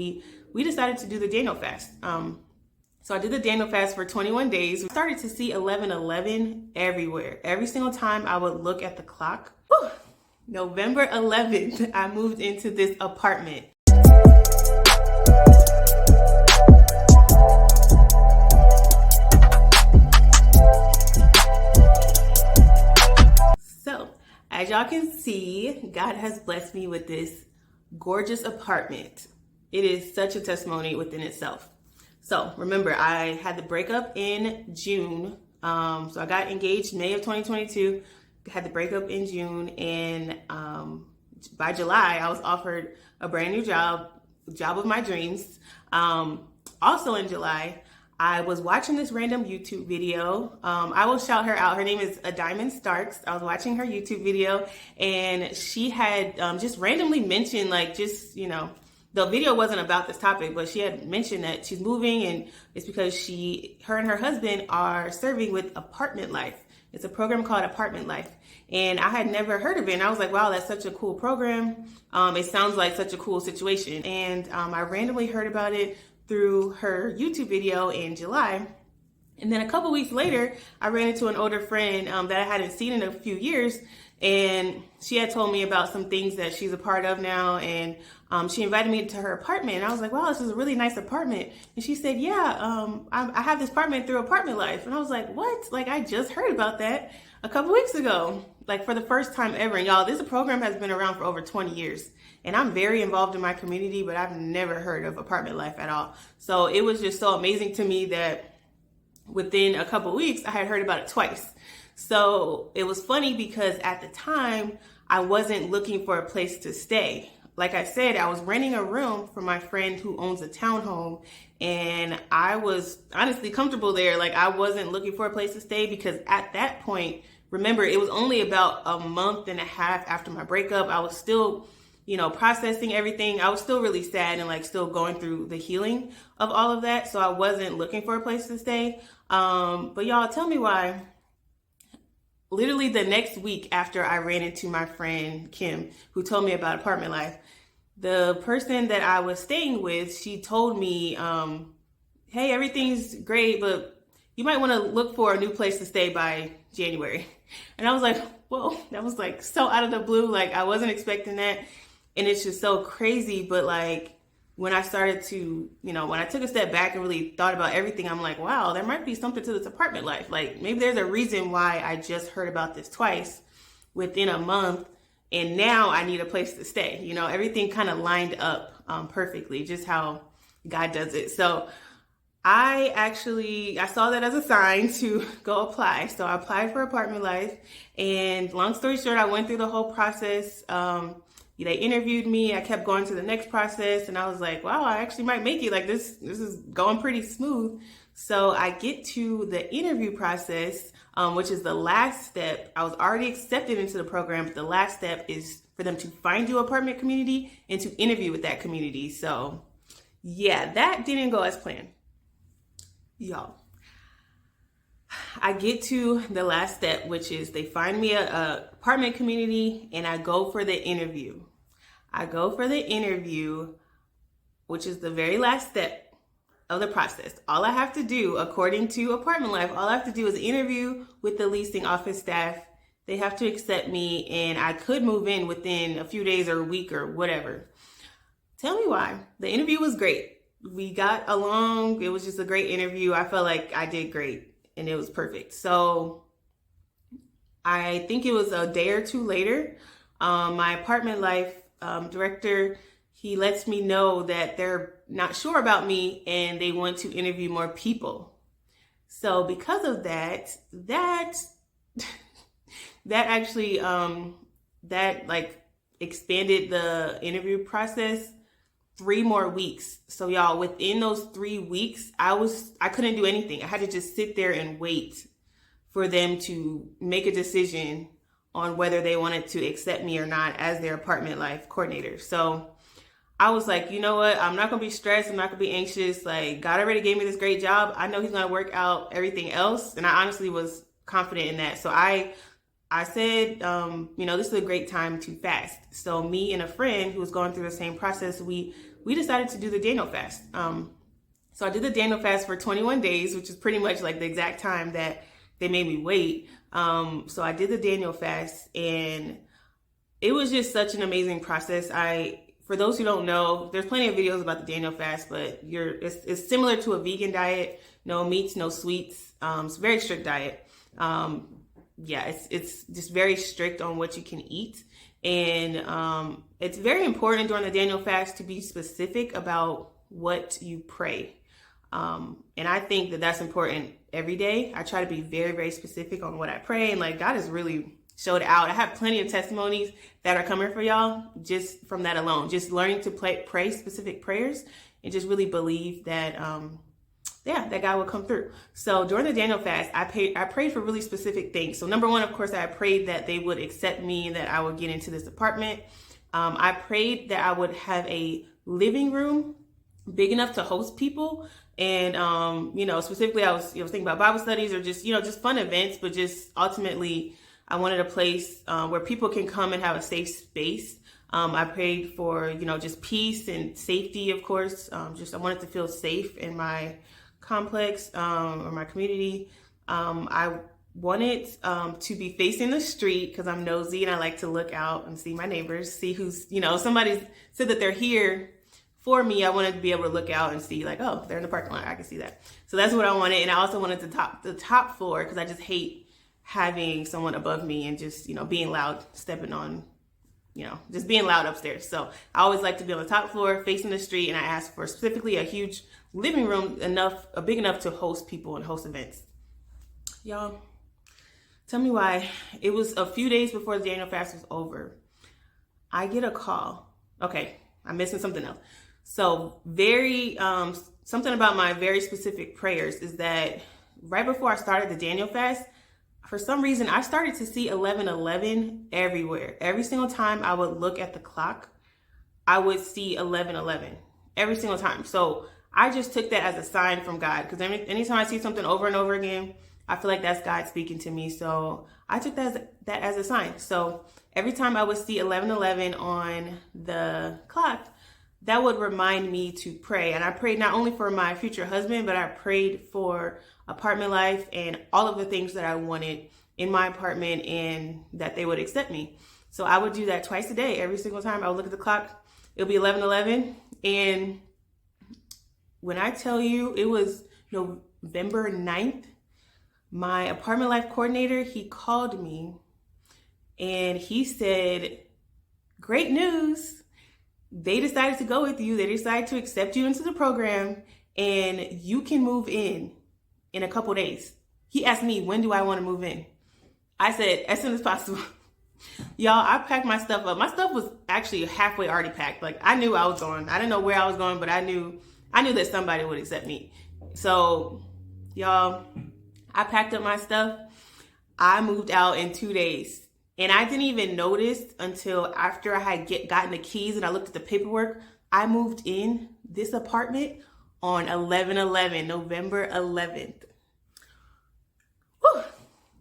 we decided to do the Daniel fast. So I did the Daniel fast for 21 days. We started to see 11/11 everywhere. Every single time I would look at the clock. Whew, November 11th, I moved into this apartment. So, as y'all can see, God has blessed me with this gorgeous apartment. It is such a testimony within itself. So remember, I had the breakup in June. So I got engaged May of 2022, had the breakup in June, and by July, I was offered a brand new job of my dreams. Also in July, I was watching this random YouTube video. I will shout her out. Her name is Adiamond. I was watching her YouTube video, and she had just randomly mentioned, the video wasn't about this topic, but she had mentioned that she's moving, and it's because her and her husband are serving with Apartment Life. It's a program called Apartment Life, and I had never heard of it, and I was like, wow, that's such a cool program. It sounds like such a cool situation, and I randomly heard about it through her YouTube video in July. And then a couple weeks later, I ran into an older friend that I hadn't seen in a few years, and she had told me about some things that she's a part of now, and she invited me to her apartment, and I was like, wow, this is a really nice apartment. And she said, yeah, I have this apartment through Apartment Life. And I was like, what? Like, I just heard about that a couple weeks ago, like for the first time ever. And y'all, this program has been around for over 20 years. And I'm very involved in my community, but I've never heard of Apartment Life at all. So it was just so amazing to me that within a couple weeks, I had heard about it twice. So it was funny because at the time, I wasn't looking for a place to stay. Like I said, I was renting a room for my friend who owns a townhome, and I was honestly comfortable there. Like, I wasn't looking for a place to stay because at that point, remember, it was only about a month and a half after my breakup. I was still, processing everything. I was still really sad and still going through the healing of all of that. So I wasn't looking for a place to stay. But y'all, tell me why. Literally the next week after I ran into my friend Kim, who told me about Apartment Life, the person that I was staying with, she told me, hey, everything's great, but you might want to look for a new place to stay by January. And I was like, whoa, that was so out of the blue. I wasn't expecting that. And it's just so crazy. But when I started to, when I took a step back and really thought about everything, I'm like, wow, there might be something to this apartment life. Maybe there's a reason why I just heard about this twice within a month, and now I need a place to stay. Everything kind of lined up perfectly, just how God does it. So I saw that as a sign to go apply. So I applied for Apartment Life, and long story short, I went through the whole process. They interviewed me. I kept going to the next process, and I was like, wow, I actually might make it. This is going pretty smooth. So I get to the interview process, which is the last step. I was already accepted into the program, but the last step is for them to find you an apartment community and to interview with that community. So yeah, that didn't go as planned. Y'all, I get to the last step, which is they find me a apartment community, and I go for the interview. Which is the very last step of the process. All I have to do, according to Apartment Life, is interview with the leasing office staff. They have to accept me, and I could move in within a few days or a week or whatever. Tell me why. The interview was great. We got along. It was just a great interview. I felt like I did great, and it was perfect. So I think it was a day or two later, my Apartment Life director, he lets me know that they're not sure about me and they want to interview more people. So because of that actually expanded the interview process 3 more weeks. So y'all, within those 3 weeks, I couldn't do anything. I had to just sit there and wait for them to make a decision on whether they wanted to accept me or not as their Apartment Life coordinator. So I was like, you know what? I'm not going to be stressed. I'm not going to be anxious. God already gave me this great job. I know he's going to work out everything else. And I honestly was confident in that. So I said, this is a great time to fast. So me and a friend who was going through the same process, we we decided to do the Daniel fast. So I did the Daniel fast for 21 days, which is pretty much like the exact time that they made me wait. So I did the Daniel fast, and it was just such an amazing process. For those who don't know, there's plenty of videos about the Daniel fast, but it's similar to a vegan diet. No meats, no sweets. It's a very strict diet. It's just very strict on what you can eat. And it's very important during the Daniel fast to be specific about what you pray. And I think that that's important every day. I try to be very, very specific on what I pray. And like, God has really showed out. I have plenty of testimonies that are coming for y'all just from that alone. Just learning to pray specific prayers and just really believe that, that God will come through. So during the Daniel fast, I prayed for really specific things. So number one, of course, I prayed that they would accept me and that I would get into this apartment. I prayed that I would have a living room big enough to host people. And, specifically I was thinking about Bible studies or just fun events, but just ultimately I wanted a place where people can come and have a safe space. I prayed for, just peace and safety, of course. I wanted to feel safe in my complex or my community. I wanted to be facing the street because I'm nosy and I like to look out and see my neighbors, see who's, somebody said that they're here for me. I wanted to be able to look out and see like, oh, they're in the parking lot. I can see that. So that's what I wanted. And I also wanted the top floor because I just hate having someone above me and just, being loud, stepping on, just being loud upstairs. So I always like to be on the top floor facing the street. And I asked for specifically a huge living room, big enough to host people and host events. Y'all, tell me why. It was a few days before the Daniel fast was over. I get a call. Okay, I'm missing something else. So something about my very specific prayers is that right before I started the Daniel fast, for some reason, I started to see 11:11 everywhere. Every single time I would look at the clock, I would see 11:11 every single time. So I just took that as a sign from God because anytime I see something over and over again, I feel like that's God speaking to me. So I took that as a sign. So every time I would see 11:11 on the clock, that would remind me to pray. And I prayed not only for my future husband, but I prayed for apartment life and all of the things that I wanted in my apartment and that they would accept me. So I would do that twice a day. Every single time I would look at the clock, it'll be 11:11. And when I tell you it was November 9th, my apartment life coordinator, he called me and he said, great news. They decided to go with you. They decided to accept you into the program and you can move in a couple days. He asked me, when do I want to move in? I said, as soon as possible. Y'all, I packed my stuff up. My stuff was actually halfway already packed. Like I knew I was going. I didn't know where I was going, but I knew that somebody would accept me. So y'all, I packed up my stuff. I moved out in 2 days. And I didn't even notice until after I had gotten the keys and I looked at the paperwork. I moved in this apartment on 11/11, November 11th. Whew.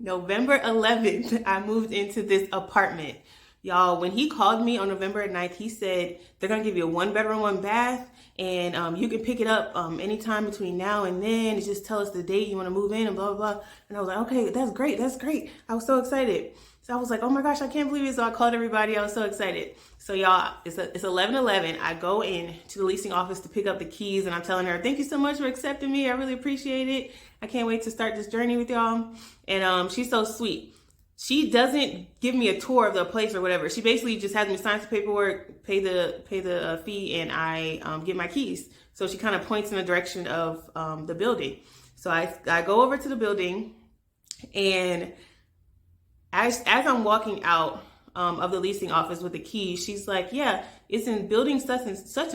November 11th, I moved into this apartment. Y'all, when he called me on November 9th, he said they're going to give you a 1-bedroom, 1 bath. And you can pick it up anytime between now and then. And just tell us the date you want to move in and blah, blah, blah. And I was like, okay, that's great. That's great. I was so excited. So I was like, oh my gosh, I can't believe it. So I called everybody. I was so excited. So y'all, it's 11:11. I go in to the leasing office to pick up the keys. And I'm telling her, thank you so much for accepting me. I really appreciate it. I can't wait to start this journey with y'all. And she's so sweet. She doesn't give me a tour of the place or whatever. She basically just has me sign some paperwork, pay the fee, and I get my keys. So she kind of points in the direction of the building. So I go over to the building, and as I'm walking out of the leasing office with the keys, she's like, "Yeah, it's in building such and such,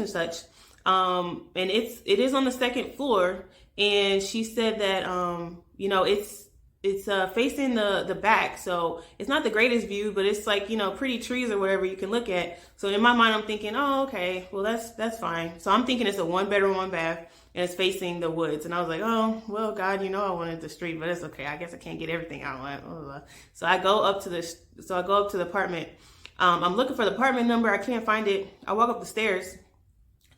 and it is on the second floor." And she said that it's facing the back, so it's not the greatest view, but it's like, pretty trees or whatever you can look at. So in my mind, I'm thinking, oh, okay, well, that's fine. So I'm thinking it's a 1-bedroom, 1 bath, and it's facing the woods. And I was like, oh, well, God, I wanted the street, but it's okay. I guess I can't get everything I want. So I go up to the apartment. I'm looking for the apartment number. I can't find it. I walk up the stairs,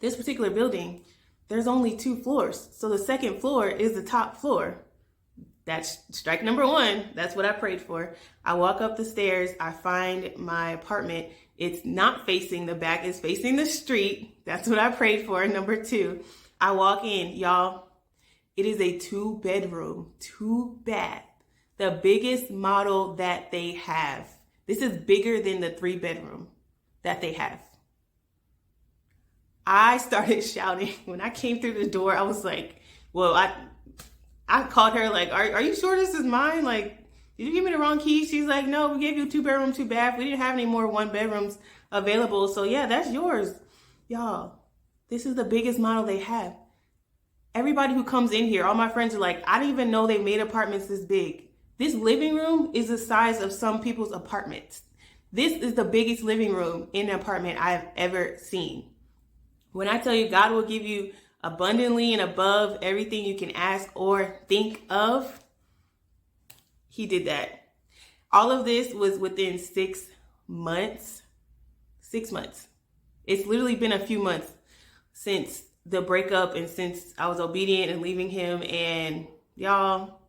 This particular building, there's only 2 floors. So the second floor is the top floor. That's strike number 1. That's what I prayed for. I walk up the stairs. I find my apartment. It's not facing the back. It's facing the street. That's what I prayed for. Number 2, I walk in. Y'all, it is a 2-bedroom, 2 bath. The biggest model that they have. This is bigger than the 3-bedroom that they have. I started shouting. When I came through the door, I was like, well, I called her like, are you sure this is mine? Like, did you give me the wrong key? She's like, no, we gave you a 2-bedroom, 2 bath. We didn't have any more 1-bedrooms available. So yeah, that's yours. Y'all, this is the biggest model they have. Everybody who comes in here, all my friends are like, I didn't even know they made apartments this big. This living room is the size of some people's apartments. This is the biggest living room in an apartment I've ever seen. When I tell you God will give you abundantly and above everything you can ask or think of, He did that. All of this was within 6 months. 6 months. It's literally been a few months since the breakup and since I was obedient and leaving him. And y'all,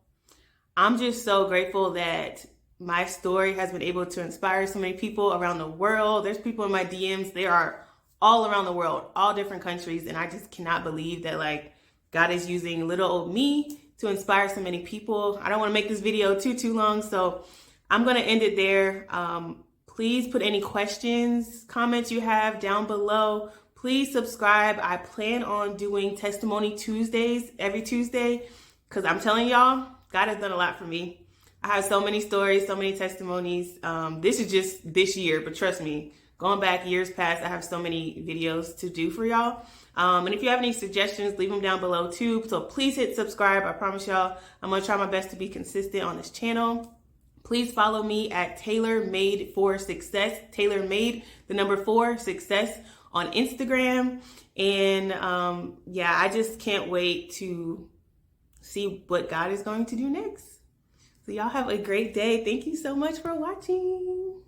I'm just so grateful that my story has been able to inspire so many people around the world. There's people in my DMs. They are all around the world, all different countries. And I just cannot believe that like God is using little old me to inspire so many people. I don't want to make this video too long, so I'm going to end it there. Please put any questions, comments you have down below. Please subscribe. I plan on doing Testimony Tuesdays every Tuesday because I'm telling y'all, God has done a lot for me. I have so many stories, so many testimonies. This is just this year, but trust me, going back years past, I have so many videos to do for y'all. And if you have any suggestions, leave them down below too. So please hit subscribe. I promise y'all, I'm going to try my best to be consistent on this channel. Please follow me at Taylor Made for Success. Taylor Made, the number 4, Success on Instagram. And yeah, I just can't wait to see what God is going to do next. So y'all have a great day. Thank you so much for watching.